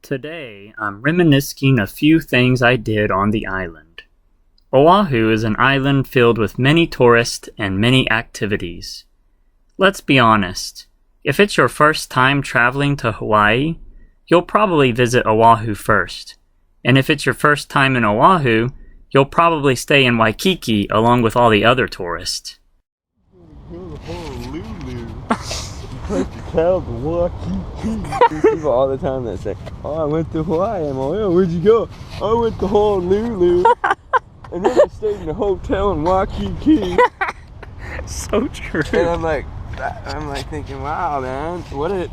Today, I'm reminiscing a few things I did on the island. Oahu is an island filled with many tourists and many activities. Let's be honest, if it's your first time traveling to Hawaii, you'll probably visit Oahu first. And if it's your first time in Oahu, you'll probably stay in Waikiki along with all the other tourists. Tell the Waikiki. There's people all the time that say, "Oh, I went to Hawaii." I'm like, "Oh, where'd you go?" "I went to Honolulu." And then I stayed in a hotel in Waikiki. So true. And I'm like thinking, wow, man, what an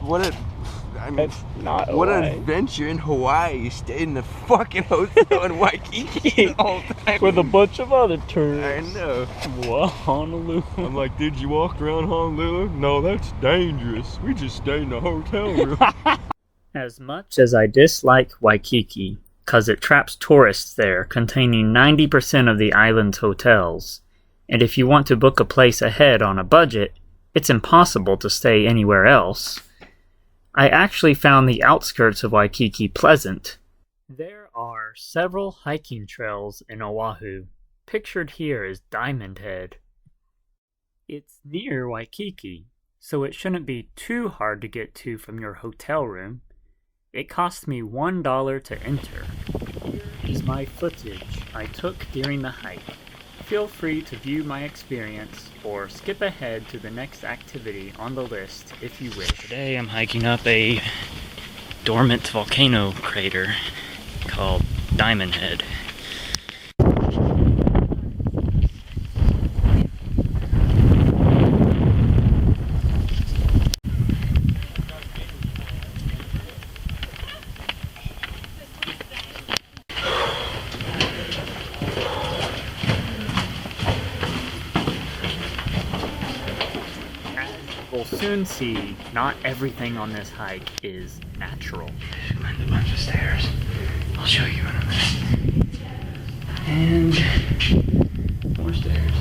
adventure in Hawaii. You stayed in the fucking hotel in Waikiki the whole time. With a bunch of other tourists. I know. What, Honolulu? I'm like, did you walk around Honolulu? No, that's dangerous. We just stayed in a hotel room. As much as I dislike Waikiki, cause it traps tourists there, containing 90% of the island's hotels, and if you want to book a place ahead on a budget, it's impossible to stay anywhere else. I actually found the outskirts of Waikiki pleasant. There are several hiking trails in Oahu. Pictured here is Diamond Head. It's near Waikiki, so it shouldn't be too hard to get to from your hotel room. It cost me $1 to enter. Here is my footage I took during the hike. Feel free to view my experience or skip ahead to the next activity on the list if you wish. Today I'm hiking up a dormant volcano crater called Diamond Head. We'll soon see, not everything on this hike is natural. Find a bunch of stairs. I'll show you in a minute. And more stairs.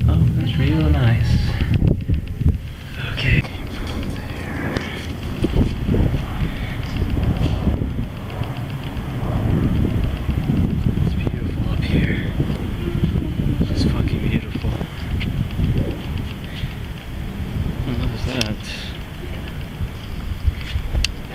Oh, that's real nice. Okay. It's beautiful up here. It's fucking beautiful. What is that? I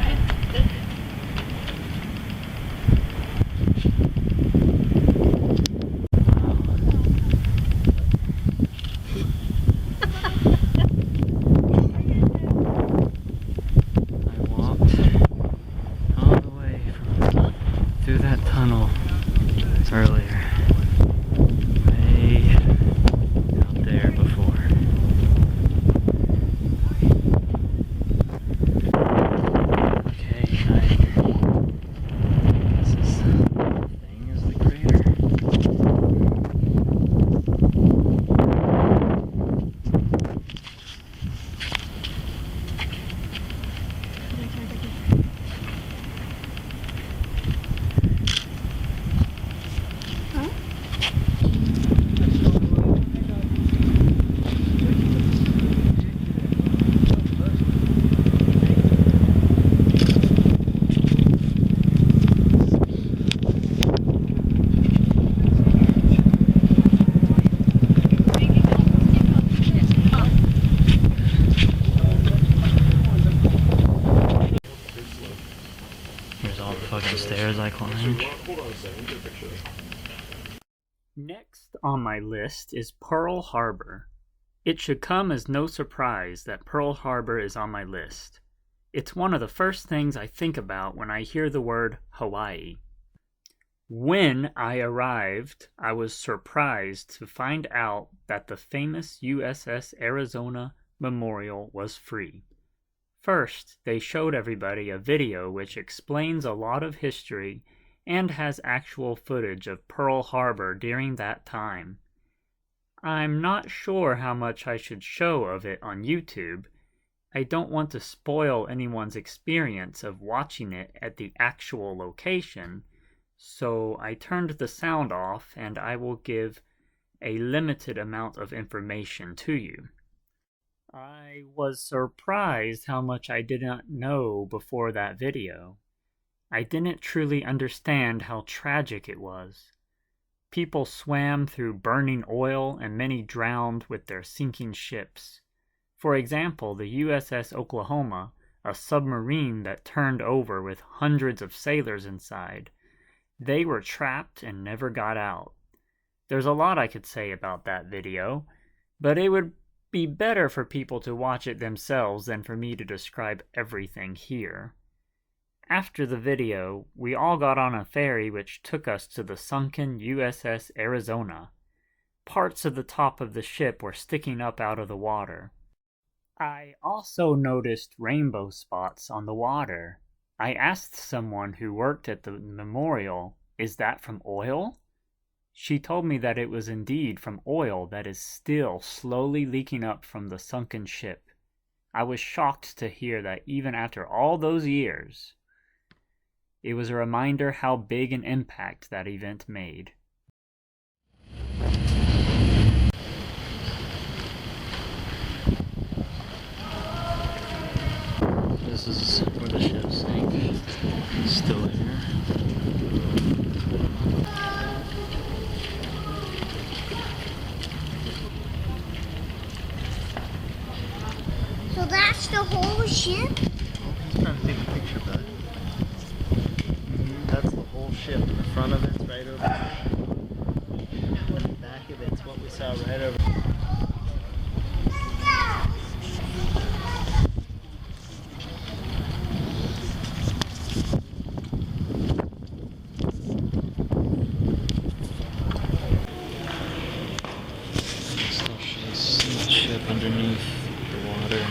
walked all the way through that tunnel earlier. Way out there before. Here's all the fucking stairs I climbed. Next on my list is Pearl Harbor. It should come as no surprise that Pearl Harbor is on my list. It's one of the first things I think about when I hear the word Hawaii. When I arrived, I was surprised to find out that the famous USS Arizona Memorial was free. First, they showed everybody a video which explains a lot of history and has actual footage of Pearl Harbor during that time. I'm not sure how much I should show of it on YouTube. I don't want to spoil anyone's experience of watching it at the actual location, so I turned the sound off and I will give a limited amount of information to you. I was surprised how much I did not know before that video. I didn't truly understand how tragic it was. People swam through burning oil and many drowned with their sinking ships. For example, the USS Oklahoma, a submarine that turned over with hundreds of sailors inside. They were trapped and never got out. There's a lot I could say about that video, but it would be better for people to watch it themselves than for me to describe everything here. After the video, we all got on a ferry which took us to the sunken USS Arizona. Parts of the top of the ship were sticking up out of the water. I also noticed rainbow spots on the water. I asked someone who worked at the memorial, "Is that from oil?" She told me that it was indeed from oil that is still slowly leaking up from the sunken ship. I was shocked to hear that even after all those years. It was a reminder how big an impact that event made. This is where the ship sank. It's still here. So that's the whole ship? I'm trying to take a picture, bud. That's the whole ship. The front of it's right over there. And the back of it's what we saw right over there. Still shows the ship underneath the water.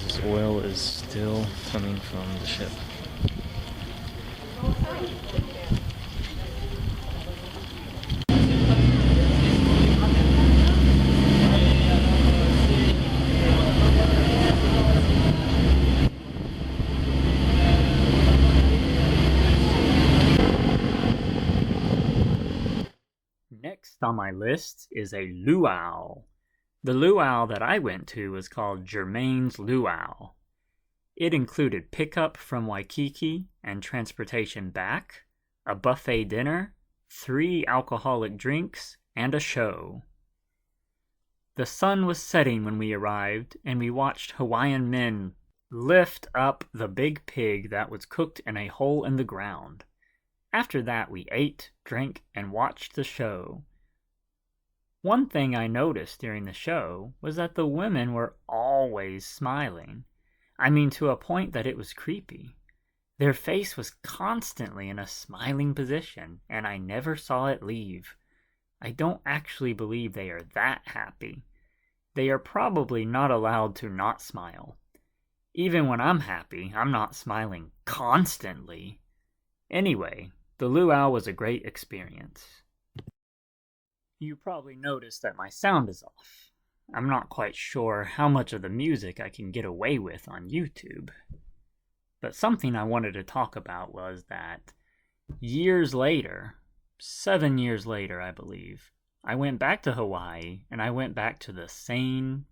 This oil is still coming from the ship. Next on my list is a luau. The luau that I went to was called Germain's Luau. It included pickup from Waikiki and transportation back, a buffet dinner, 3 alcoholic drinks, and a show. The sun was setting when we arrived, and we watched Hawaiian men lift up the big pig that was cooked in a hole in the ground. After that, we ate, drank, and watched the show. One thing I noticed during the show was that the women were always smiling. I mean, to a point that it was creepy. Their face was constantly in a smiling position, and I never saw it leave. I don't actually believe they are that happy. They are probably not allowed to not smile. Even when I'm happy, I'm not smiling constantly. Anyway, the luau was a great experience. You probably noticed that my sound is off. I'm not quite sure how much of the music I can get away with on YouTube. But something I wanted to talk about was that years later, 7 years later I believe, I went back to Hawaii and I went back to the same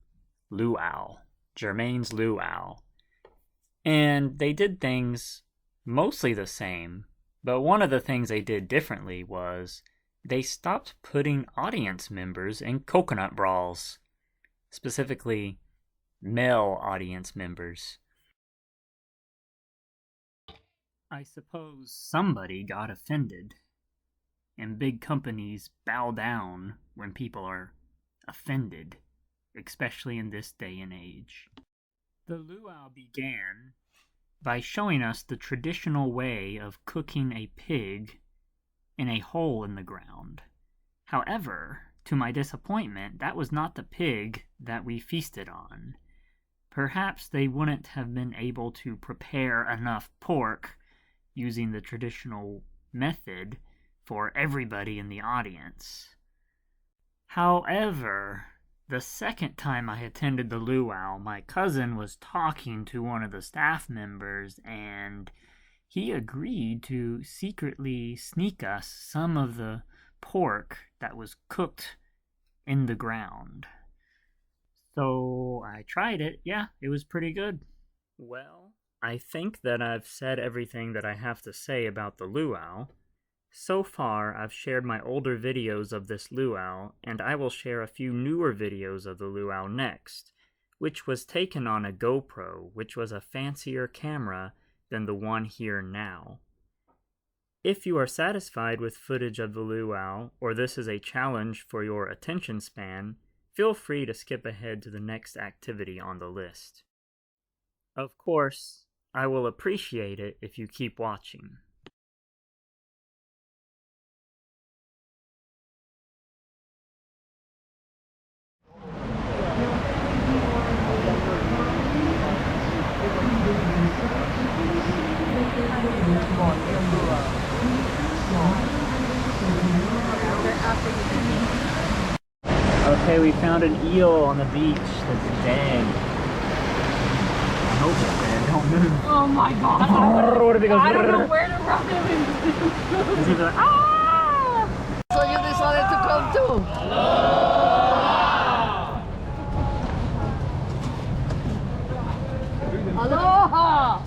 luau, Germain's Luau. And they did things mostly the same, but one of the things they did differently was they stopped putting audience members in coconut brawls, specifically male audience members. I suppose somebody got offended, and big companies bow down when people are offended, especially in this day and age. The luau began by showing us the traditional way of cooking a pig in a hole in the ground. However, to my disappointment, that was not the pig that we feasted on. Perhaps they wouldn't have been able to prepare enough pork using the traditional method for everybody in the audience. However, the second time I attended the luau, my cousin was talking to one of the staff members, and he agreed to secretly sneak us some of the pork that was cooked in the ground. So I tried it. Yeah, it was pretty good. Well, I think that I've said everything that I have to say about the luau. So far, I've shared my older videos of this luau, and I will share a few newer videos of the luau next, which was taken on a GoPro, which was a fancier camera than the one here now. If you are satisfied with footage of the luau, or this is a challenge for your attention span, feel free to skip ahead to the next activity on the list. Of course, I will appreciate it if you keep watching. Okay, we found an eel on the beach that's dead. I hope it's dead. Don't move. Oh my god. What if it goes? I don't know where to run him. Is it like, ah! So you decided to come too? Aloha!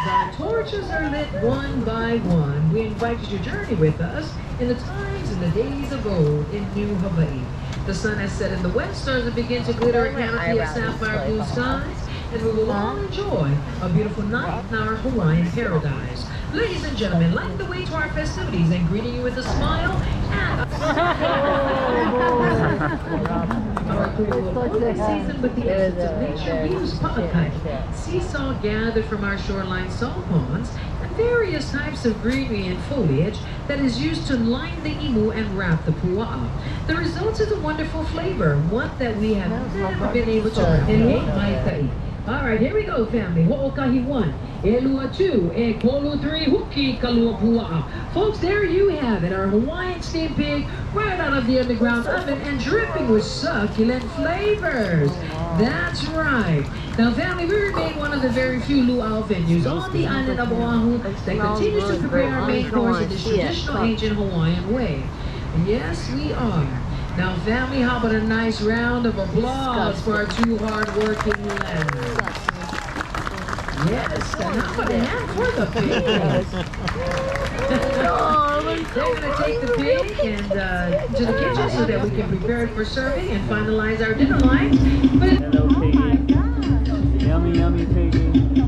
Our torches are lit one by one. We invite you to journey with us in the times and the days of old in New Hawaii. The sun has set in the west, stars have begun to glitter a canopy of sapphire blue skies, and we will all enjoy a beautiful night in our Hawaiian paradise. Ladies and gentlemen, lighting the way to our festivities and greeting you with a smile and our season with the essence of nature, we use pakai, seesaw gathered from our shoreline salt ponds, and various types of greenery and foliage that is used to line the imu and wrap the pua'a. The result is a wonderful flavor, one that we have never been able to replicate. All right, here we go, family. Ho'okahi 1, Elua 2, e Kolu 3, Huki Kalua Pua'a. Folks, there you have it, our Hawaiian steamed pig right out of the underground oven and dripping with succulent flavors. That's right. Now, family, we remain one of the very few luau venues on the island of Oahu that continues to prepare our main course in this traditional ancient Hawaiian way. Yes, we are. Now, family, how about a nice round of applause for our two hard-working lads? Yes, and how about a hand for the pig? They're going to take the pig and to the kitchen so that we can prepare it for serving and finalize our dinner lines. Hello, piggy. Yummy, yummy piggy. Yeah.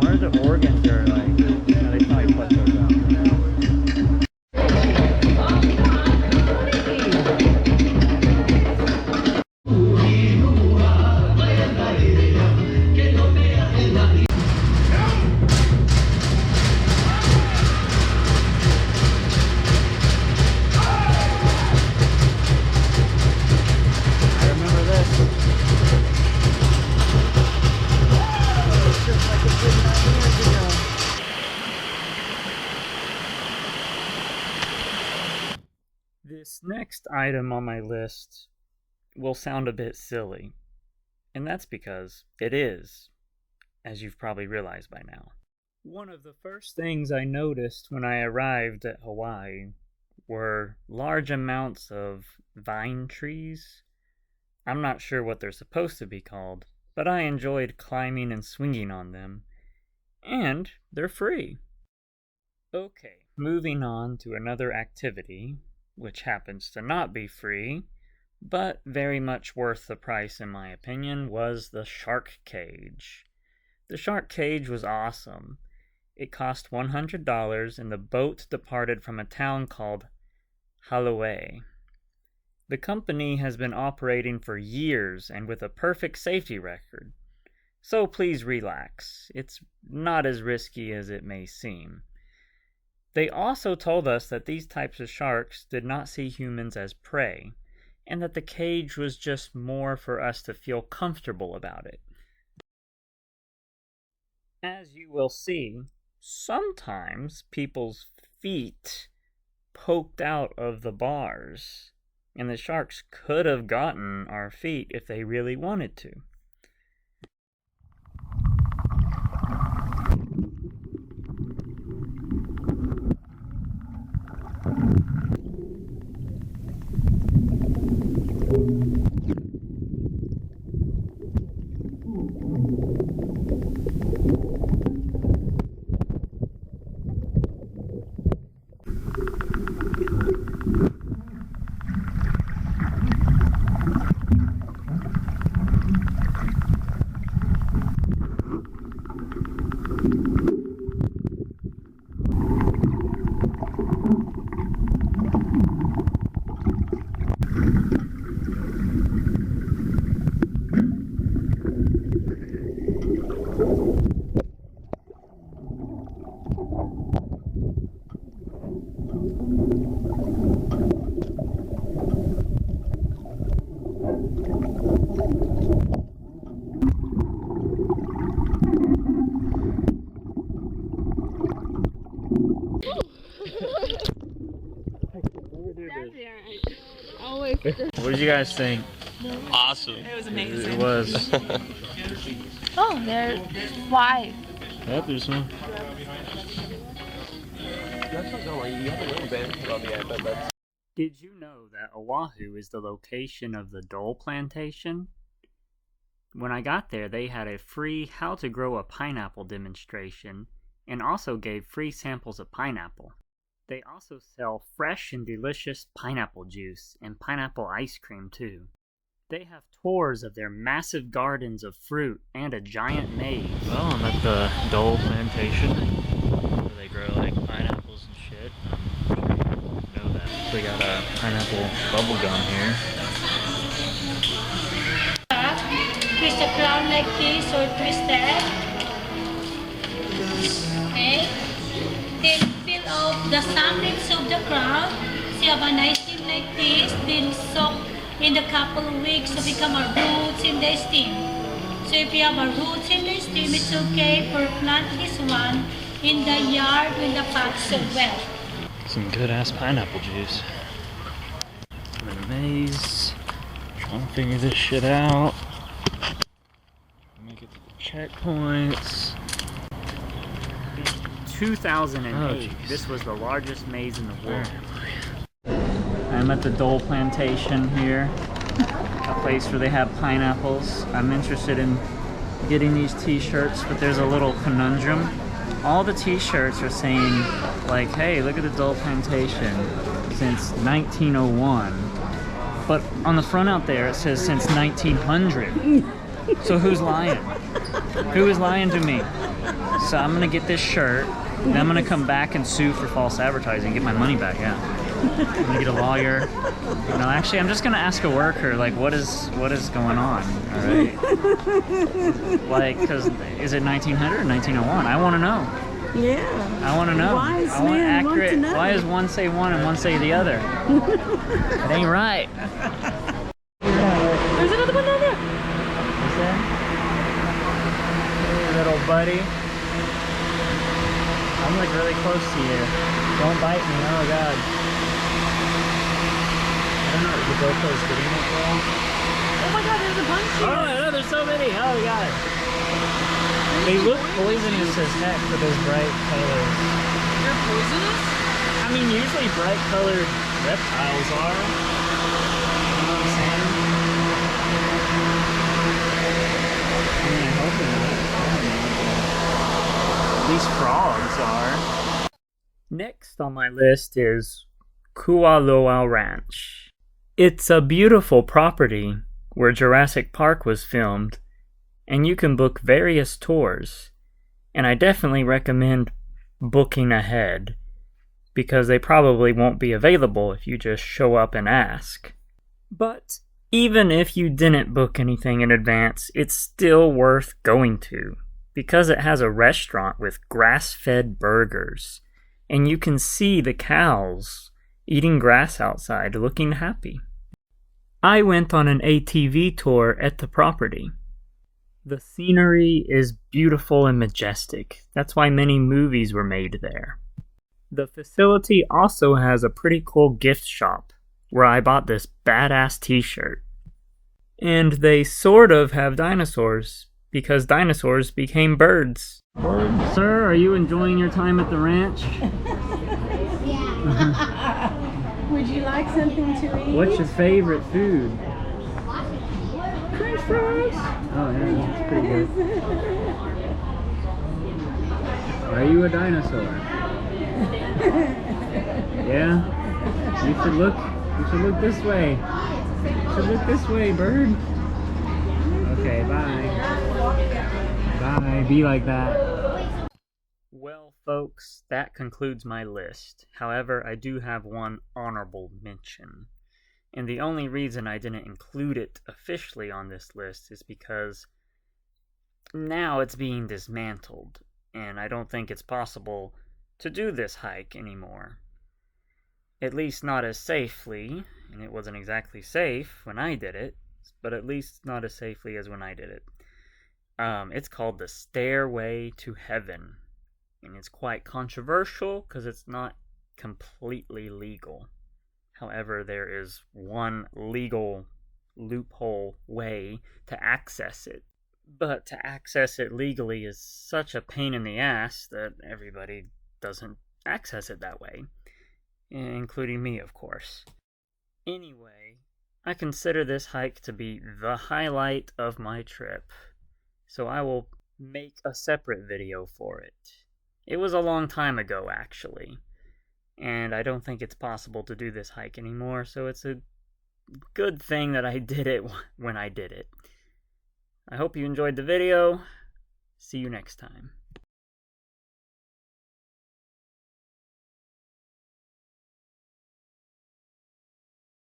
Where the organs are like, they probably put those out. This next item on my list will sound a bit silly, and that's because it is, as you've probably realized by now. One of the first things I noticed when I arrived at Hawaii were large amounts of vine trees. I'm not sure what they're supposed to be called, but I enjoyed climbing and swinging on them, and they're free. Okay, moving on to another activity, which happens to not be free, but very much worth the price in my opinion, was the shark cage. The shark cage was awesome. It cost $100 and the boat departed from a town called Luau. The company has been operating for years and with a perfect safety record. So please relax. It's not as risky as it may seem. They also told us that these types of sharks did not see humans as prey, and that the cage was just more for us to feel comfortable about it. As you will see, sometimes people's feet poked out of the bars, and the sharks could have gotten our feet if they really wanted to. What did you guys think? Awesome. It was amazing. It was. Oh, there's 5. Yep, there's one. Did you know that Oahu is the location of the Dole plantation? When I got there, they had a free how to grow a pineapple demonstration and also gave free samples of pineapple. They also sell fresh and delicious pineapple juice and pineapple ice cream too. They have tours of their massive gardens of fruit and a giant maze. Well, I'm at the Dole plantation where they grow like pineapples and shit. I'm sure you know that. They got a pineapple bubble gum here. Twist the crown like this or twist that. Okay. Then fill out the semblance of the crown. So you have a nice thing like this. Then soak in a couple of weeks to become a roots in the stem. So if you have a roots in the stem, it's okay for plant this one in the yard when the pot's so well. Some good ass pineapple juice. I'm in a maze. Trying to figure this shit out. Make it to the checkpoints. 2008, this was the largest maze in the world. I'm at the Dole plantation here, a place where they have pineapples. I'm interested in getting these t-shirts, but there's a little conundrum. All the t-shirts are saying, like, hey, look at the Dole plantation since 1901. But on the front out there, it says since 1900. So who's lying? Who is lying to me? So I'm gonna get this shirt, then I'm gonna come back and sue for false advertising, get my money back, yeah. I'm gonna get a lawyer. No, actually, I'm just gonna ask a worker, like, what is going on, all right? Like, cause is it 1900 or 1901? I want to know. Yeah. I want to know. Wise I want man want accurate. to know. Why does one say one and one say the other? It ain't right. There's another one down there. What's that? Hey, little buddy. I'm like really close to you. Don't bite me. Oh god. I don't know if the GoPro's getting it well. Oh my god, there's a bunch here. Oh no, there's so many. Oh god. They look poisonous as heck for those bright colors. They're poisonous? I mean, usually bright colored reptiles are. You know what I'm saying? I mean, I hope they're not. I don't know. At least frogs are. Next on my list is Kualoa Ranch. It's a beautiful property where Jurassic Park was filmed, and you can book various tours. And I definitely recommend booking ahead, because they probably won't be available if you just show up and ask. But even if you didn't book anything in advance, it's still worth going to, because it has a restaurant with grass-fed burgers, and you can see the cows eating grass outside looking happy. I went on an ATV tour at the property. The scenery is beautiful and majestic. That's why many movies were made there. The facility also has a pretty cool gift shop where I bought this badass t-shirt. And they sort of have dinosaurs, because dinosaurs became birds. Sir, are you enjoying your time at the ranch? Would you like something to eat? What's your favorite food? French fries? Oh yeah, that's pretty good. Are you a dinosaur? Yeah? You should look this way. You should look this way, bird. Okay, bye. Bye, be like that. Well, folks, that concludes my list. However, I do have one honorable mention. And the only reason I didn't include it officially on this list is because now it's being dismantled, and I don't think it's possible to do this hike anymore. At least not as safely, and it wasn't exactly safe when I did it, but at least not as safely as when I did it. It's called the Stairway to Heaven, and it's quite controversial because it's not completely legal. However, there is one legal loophole way to access it. But to access it legally is such a pain in the ass that everybody doesn't access it that way. Including me, of course. Anyway, I consider this hike to be the highlight of my trip, so I will make a separate video for it. It was a long time ago, actually, and I don't think it's possible to do this hike anymore, so it's a good thing that I did it when I did it. I hope you enjoyed the video. See you next time.